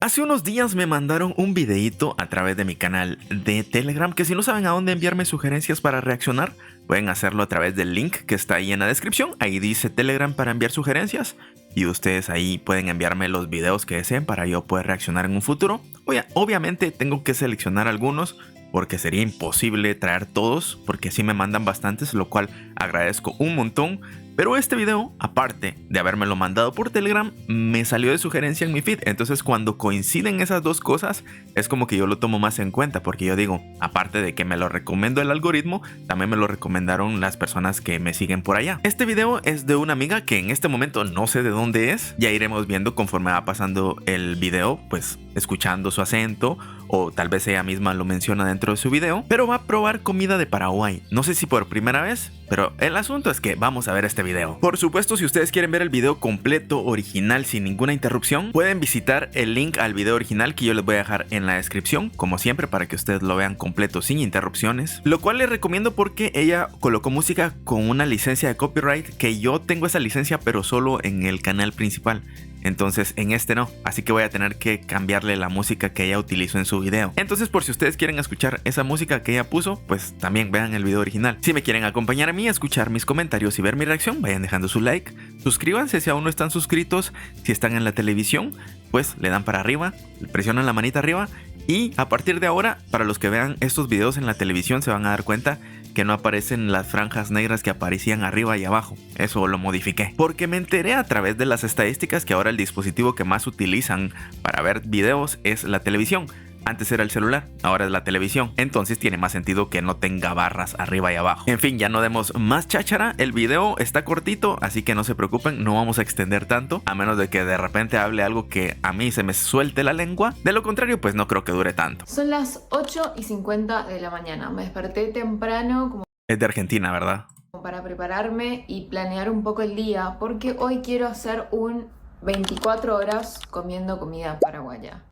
Hace unos días me mandaron un videíto a través de mi canal de Telegram que si no saben a dónde enviarme sugerencias para reaccionar, pueden hacerlo a través del link que está ahí en la descripción. Ahí dice Telegram para enviar sugerencias y ustedes ahí pueden enviarme los videos que deseen para yo poder reaccionar en un futuro. Obviamente tengo que seleccionar algunos porque sería imposible traer todos porque sí me mandan bastantes, lo cual agradezco un montón. Pero este video, aparte de habérmelo mandado por Telegram, me salió de sugerencia en mi feed. Entonces cuando coinciden esas dos cosas, es como que yo lo tomo más en cuenta. Porque yo digo, aparte de que me lo recomendó el algoritmo, también me lo recomendaron las personas que me siguen por allá. Este video es de una amiga que en este momento no sé de dónde es. Ya iremos viendo conforme va pasando el video, pues escuchando su acento. O tal vez ella misma lo menciona dentro de su video. Pero va a probar comida de Paraguay. No sé si por primera vez, pero el asunto es que vamos a ver este video. Por supuesto, si ustedes quieren ver el video completo, original, sin ninguna interrupción, pueden visitar el link al video original que yo les voy a dejar en la descripción, como siempre, para que ustedes lo vean completo sin interrupciones. Lo cual les recomiendo porque ella colocó música con una licencia de copyright, que yo tengo esa licencia pero solo en el canal principal. Entonces en este no, así que voy a tener que cambiarle la música que ella utilizó en su video. Entonces por si ustedes quieren escuchar esa música que ella puso, pues también vean el video original. Si me quieren acompañar a mí a escuchar mis comentarios y ver mi reacción, vayan dejando su like. Suscríbanse si aún no están suscritos. Si están en la televisión, pues le dan para arriba, presionan la manita arriba. Y a partir de ahora, para los que vean estos videos en la televisión, se van a dar cuenta que no aparecen las franjas negras que aparecían arriba y abajo. Eso lo modifiqué porque me enteré a través de las estadísticas que ahora el dispositivo que más utilizan para ver videos es la televisión. Antes era el celular, ahora es la televisión. Entonces tiene más sentido que no tenga barras arriba y abajo. En fin, ya no demos más cháchara. El video está cortito, así que no se preocupen, no vamos a extender tanto, a menos de que de repente hable algo que a mí se me suelte la lengua. De lo contrario, pues no creo que dure tanto. Son las 8:50 de la mañana. Me desperté temprano como Es de Argentina, ¿verdad? para prepararme y planear un poco el día, porque hoy quiero hacer un 24 horas comiendo comida paraguaya.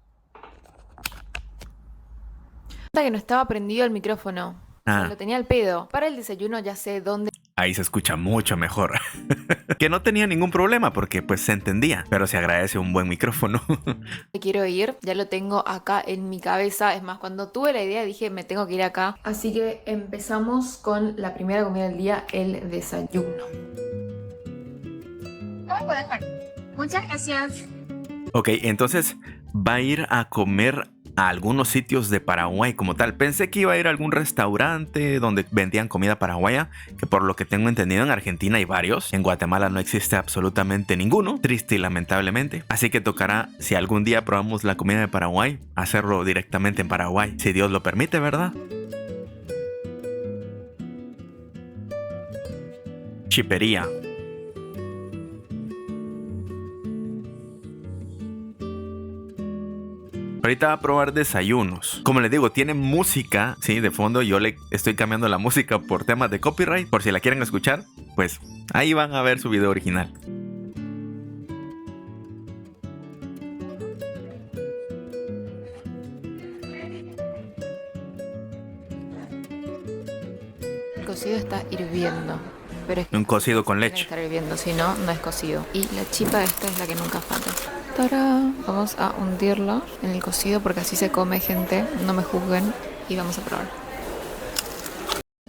Que no estaba prendido el micrófono. Lo tenía al pedo. Para el desayuno ya sé dónde. Ahí se escucha mucho mejor. Que no tenía ningún problema porque pues se entendía, pero se agradece un buen micrófono. Quiero ir, ya lo tengo acá en mi cabeza. Es más, cuando tuve la idea dije me tengo que ir acá. Así que empezamos con la primera comida del día, el desayuno. Muchas gracias. Ok, entonces va a ir a comer a algunos sitios de Paraguay como tal. Pensé que iba a ir a algún restaurante donde vendían comida paraguaya, que por lo que tengo entendido en Argentina hay varios. En Guatemala no existe absolutamente ninguno, triste y lamentablemente. Así que tocará, si algún día probamos la comida de Paraguay, hacerlo directamente en Paraguay, si Dios lo permite, ¿verdad? Chipería. Ahorita va a probar desayunos. Como les digo, tiene música, sí, de fondo. Yo le estoy cambiando la música por temas de copyright. Por si la quieren escuchar, pues ahí van a ver su video original. El cocido está hirviendo. Pero es que Un cocido con tiene que leche. estar hirviendo, si no, no es cocido. Y la chipa esta es la que nunca falta. ¡Tarán! Vamos a hundirla en el cocido porque así se come, gente. No me juzguen. Y vamos a probar.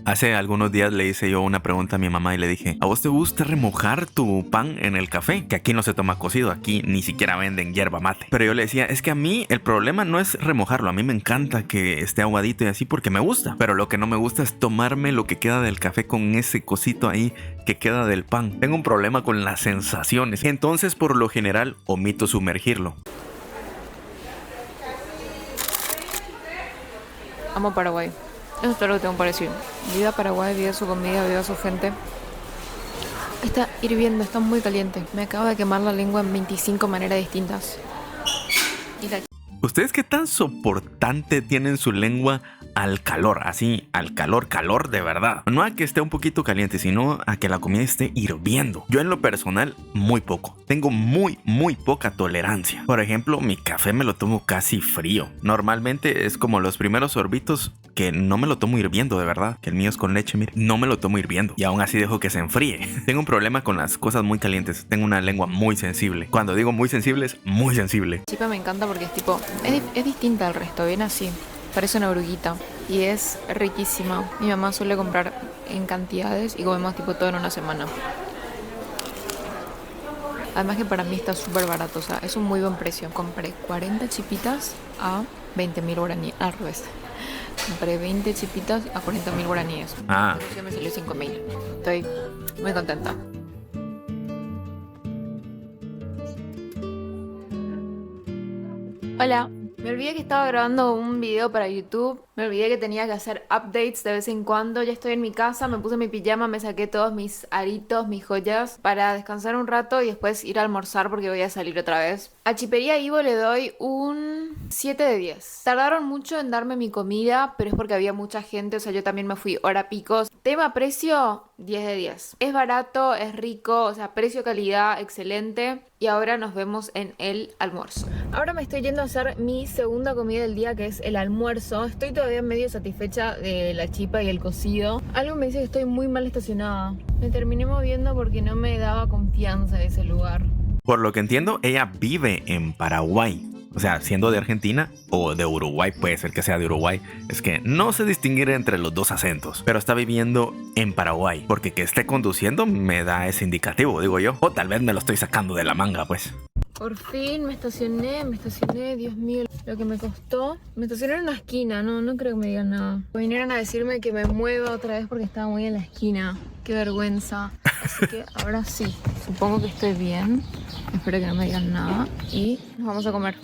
Hace algunos días le hice yo una pregunta a mi mamá y le dije: ¿a vos te gusta remojar tu pan en el café? Que aquí no se toma cocido, aquí ni siquiera venden yerba mate. Pero yo le decía, es que a mí el problema no es remojarlo, a mí me encanta que esté aguadito y así porque me gusta. Pero lo que no me gusta es tomarme lo que queda del café con ese cosito ahí que queda del pan. Tengo un problema con las sensaciones, entonces por lo general omito sumergirlo. Amo Paraguay. Eso es todo lo que tengo para decir. Viva Paraguay, viva su comida, viva su gente. Está hirviendo, está muy caliente. Me acabo de quemar la lengua en 25 maneras distintas. Y la ¿Ustedes qué tan soportante tienen su lengua al calor? Así, al calor de verdad. No a que esté un poquito caliente, sino a que la comida esté hirviendo. Yo en lo personal, muy poco. Tengo muy poca tolerancia. Por ejemplo, mi café me lo tomo casi frío. Normalmente es como los primeros sorbitos que no me lo tomo hirviendo, de verdad. Que el mío es con leche, mire. No me lo tomo hirviendo. Y aún así dejo que se enfríe. Tengo un problema con las cosas muy calientes. Tengo una lengua muy sensible. Cuando digo muy sensible, es muy sensible. Chipa me encanta porque es tipo, es distinta al resto, bien así. Parece una oruguita. Y es riquísima. Mi mamá suele comprar en cantidades y comemos tipo todo en una semana. Además que para mí está súper barato, o sea, es un muy buen precio. Compré 40 chipitas a 20.000 guaraníes, al revés. Compré 20 chipitas a 40.000 guaraníes. Ah. Entonces me salió 5.000. Estoy muy contenta. Hola. Me olvidé que estaba grabando un video para YouTube. Me olvidé que tenía que hacer updates de vez en cuando. Ya estoy en mi casa, me puse mi pijama, me saqué todos mis aritos, mis joyas para descansar un rato y después ir a almorzar porque voy a salir otra vez. A Chipería Ivo le doy un 7 de 10. Tardaron mucho en darme mi comida, pero es porque había mucha gente, o sea, yo también me fui hora picos. Tema precio, 10 de 10. Es barato, es rico, o sea, precio-calidad, excelente. Y ahora nos vemos en el almuerzo. Ahora me estoy yendo a hacer mi segunda comida del día, que es el almuerzo. Estoy todavía medio satisfecha de la chipa y el cocido. Algo me dice que estoy muy mal estacionada. Me terminé moviendo porque no me daba confianza en ese lugar. Por lo que entiendo, ella vive en Paraguay. O sea, siendo de Argentina o de Uruguay, puede ser que sea de Uruguay. Es que no sé distinguir entre los dos acentos. Pero está viviendo en Paraguay. Porque que esté conduciendo me da ese indicativo, digo yo. O tal vez me lo estoy sacando de la manga, pues. Por fin me estacioné, Dios mío, lo que me costó. Me estacioné en una esquina, no creo que me digan nada. Vinieron a decirme que me mueva otra vez porque estaba muy en la esquina. Qué vergüenza. Así que ahora sí, supongo que estoy bien. Espero que no me digan nada y nos vamos a comer.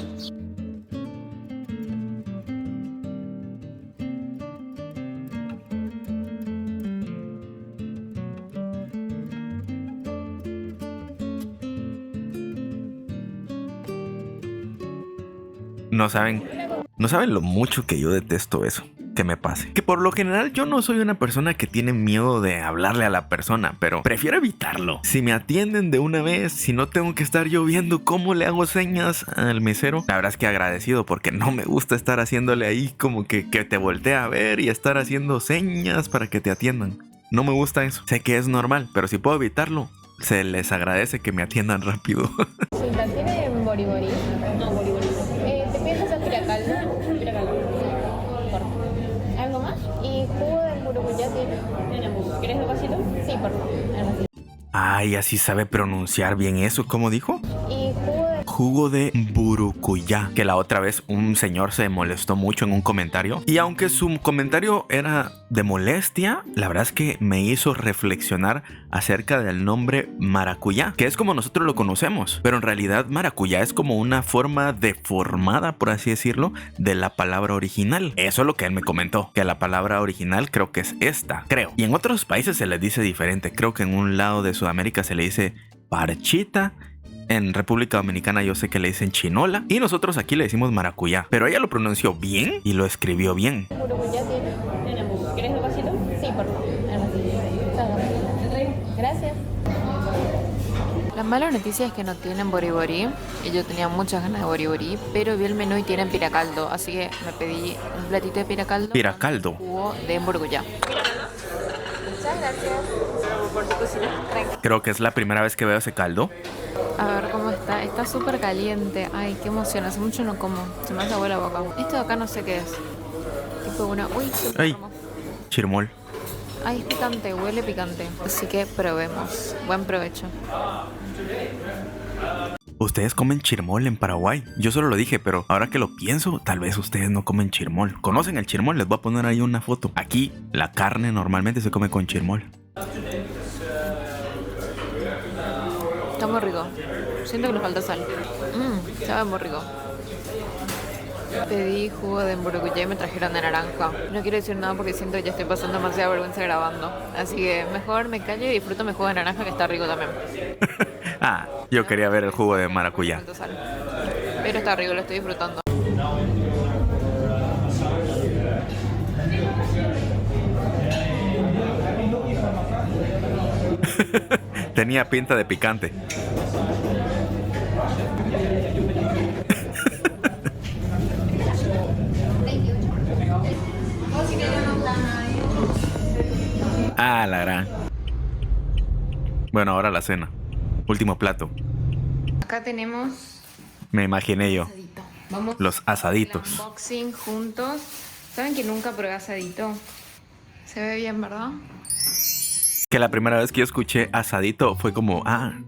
No saben lo mucho que yo detesto eso, que me pase. Que por lo general yo no soy una persona que tiene miedo de hablarle a la persona, pero prefiero evitarlo. Si me atienden de una vez, si no tengo que estar yo viendo cómo le hago señas al mesero, la verdad es que agradecido porque no me gusta estar haciéndole ahí como que te voltee a ver y estar haciendo señas para que te atiendan. No me gusta eso. Sé que es normal, pero si puedo evitarlo, se les agradece que me atiendan rápido. ¿Tiene boribori? No, boribori. ¿Te piensas el piracaldo? Piracaldo. ¿Algo más? ¿Y jugo de muruguyá tiene? Tenemos. ¿Quieres un vasito? Sí, por favor. Ay, así sabe pronunciar bien eso, ¿cómo dijo? ¿Y jugo de burucuyá, que la otra vez un señor se molestó mucho en un comentario, y aunque su comentario era de molestia, la verdad es que me hizo reflexionar acerca del nombre maracuyá, que es como nosotros lo conocemos, pero en realidad maracuyá es como una forma deformada, por así decirlo, de la palabra original. Eso es lo que él me comentó, que la palabra original creo que es esta, creo, y en otros países se les dice diferente. Creo que en un lado de Sudamérica se le dice parchita. En República Dominicana yo sé que le dicen chinola y nosotros aquí le decimos maracuyá, pero ella lo pronunció bien y lo escribió bien. Tenemos. ¿Quieres un vasito? Sí, por favor. Gracias. La mala noticia es que no tienen boribori y yo tenía muchas ganas de boribori, pero vi el menú y tienen piracaldo, así que me pedí un platito de piracaldo. Piracaldo. Jugo de muruguyá. Muchas gracias por tu cocina. Creo que es la primera vez que veo ese caldo. A ver cómo está. Está súper caliente. Ay, qué emoción. Hace mucho no como. Se me hace agua la boca. Esto de acá no sé qué es. Tipo una... Uy, se me Ay, formó. chirmol. Ay, es picante. Huele picante. Así que probemos. Buen provecho. Ustedes comen chirmol en Paraguay. Yo solo lo dije, pero ahora que lo pienso, tal vez ustedes no comen chirmol. ¿Conocen el chirmol? Les voy a poner ahí una foto. Aquí la carne normalmente se come con chirmol. Está muy rico. Siento que nos falta sal. Sabe muy rico. Pedí jugo de muruguyá y me trajeron de naranja. No quiero decir nada porque siento que ya estoy pasando demasiada vergüenza grabando. Así que mejor me callo y disfruto mi jugo de naranja, que está rico también. Ah, yo quería ver el jugo de maracuyá. Falta sal. Pero está rico, lo estoy disfrutando. Tenía pinta de picante. Ah, la gran. Bueno, ahora la cena. Último plato. Acá tenemos Me imaginé yo. asadito. Vamos Los asaditos. al unboxing juntos. ¿Saben que nunca probé asadito? Se ve bien, ¿verdad? Que la primera vez que yo escuché asadito fue como,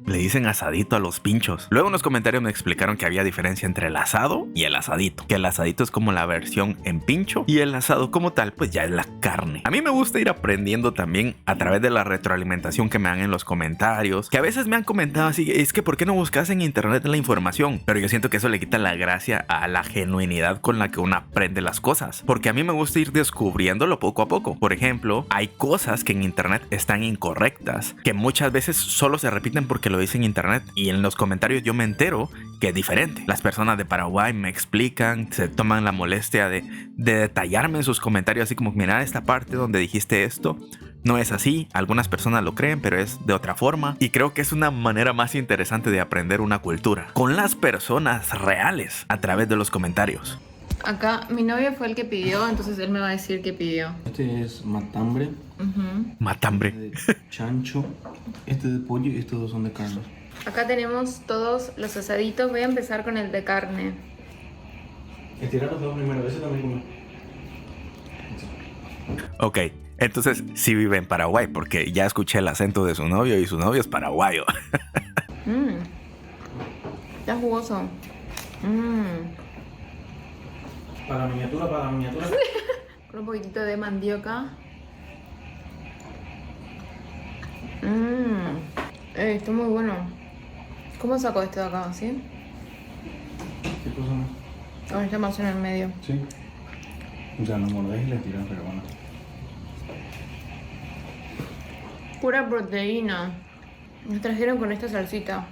le dicen asadito a los pinchos. Luego en los comentarios me explicaron que había diferencia entre el asado y el asadito. Que el asadito es como la versión en pincho y el asado como tal pues ya es la carne. A mí me gusta ir aprendiendo también a través de la retroalimentación que me dan en los comentarios. Que a veces me han comentado así, es que ¿por qué no buscas en internet la información? Pero yo siento que eso le quita la gracia a la genuinidad con la que uno aprende las cosas. Porque a mí me gusta ir descubriéndolo poco a poco. Por ejemplo, hay cosas que en internet están incorrectas, que muchas veces solo se repiten porque lo dice en internet y en los comentarios yo me entero que es diferente. Las personas de Paraguay me explican, se toman la molestia de detallarme en sus comentarios así como, mira, esta parte donde dijiste esto no es así, algunas personas lo creen pero es de otra forma, y creo que es una manera más interesante de aprender una cultura con las personas reales a través de los comentarios. Acá mi novio fue el que pidió, entonces él me va a decir qué pidió. Este es matambre, Matambre. de chancho, este de pollo y estos dos son de carne. Acá tenemos todos los asaditos. Voy a empezar con el de carne. Estirar los dos primero, ese también come. Ok, entonces sí vive en Paraguay porque ya escuché el acento de su novio y su novio es paraguayo. Está jugoso. Para la miniatura, para la miniatura. Con un poquitito de mandioca. Está muy bueno. ¿Cómo saco esto de acá? ¿Sí? ¿Qué cosa más? Ahora está más en el medio. Sí. Ya no mordés y le tiras, pero bueno. Pura proteína. Nos trajeron con esta salsita.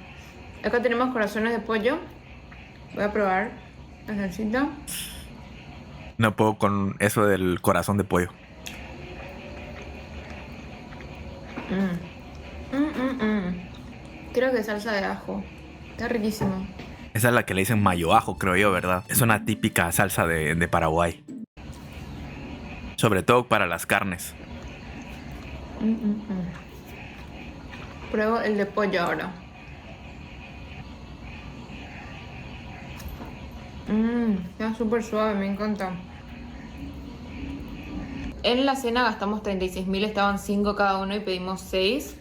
Acá tenemos corazones de pollo. Voy a probar la salsita. No puedo con eso del corazón de pollo. Creo que es salsa de ajo. Está riquísimo. Esa es la que le dicen mayo ajo, creo yo, ¿verdad? Es una típica salsa de Paraguay. Sobre todo para las carnes. Pruebo el de pollo ahora. Está súper suave, me encanta. En la cena gastamos 36.000, estaban 5 cada uno y pedimos 6.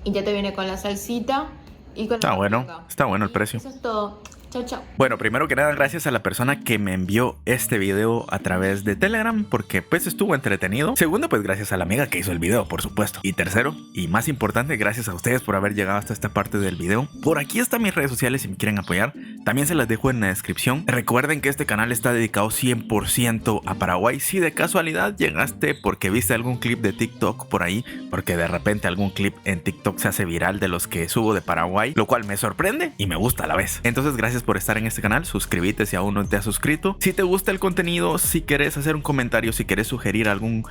Y ya te viene con la salsita y con Está la bueno, mandioca. está bueno el precio. Eso es todo. Chao, chao. Bueno, primero que nada, gracias a la persona que me envió este video a través de Telegram, porque pues estuvo entretenido. Segundo, pues gracias a la amiga que hizo el video, por supuesto. Y tercero, y más importante, gracias a ustedes por haber llegado hasta esta parte del video. Por aquí están mis redes sociales si me quieren apoyar. También se las dejo en la descripción. Recuerden que este canal está dedicado 100% a Paraguay. Si de casualidad llegaste porque viste algún clip de TikTok por ahí, porque de repente algún clip en TikTok se hace viral de los que subo de Paraguay, lo cual me sorprende y me gusta a la vez. Entonces, gracias por estar en este canal. Suscríbete si aún no te has suscrito. Si te gusta el contenido, si quieres hacer un comentario, si quieres sugerir algún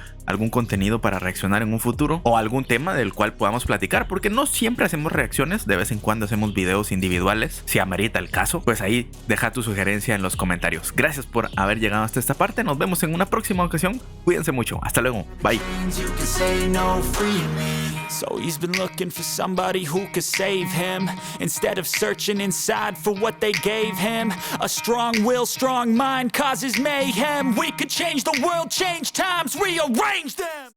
contenido para reaccionar en un futuro o algún tema del cual podamos platicar, porque no siempre hacemos reacciones, de vez en cuando hacemos videos individuales, si amerita el caso, pues ahí deja tu sugerencia en los comentarios. Gracias por haber llegado hasta esta parte. Nos vemos en una próxima ocasión. Cuídense mucho. Hasta luego. Bye. So he's been looking for somebody who could save him, instead of searching inside for what they gave him. A strong will, strong mind causes mayhem. We could change the world, change times, rearrange them.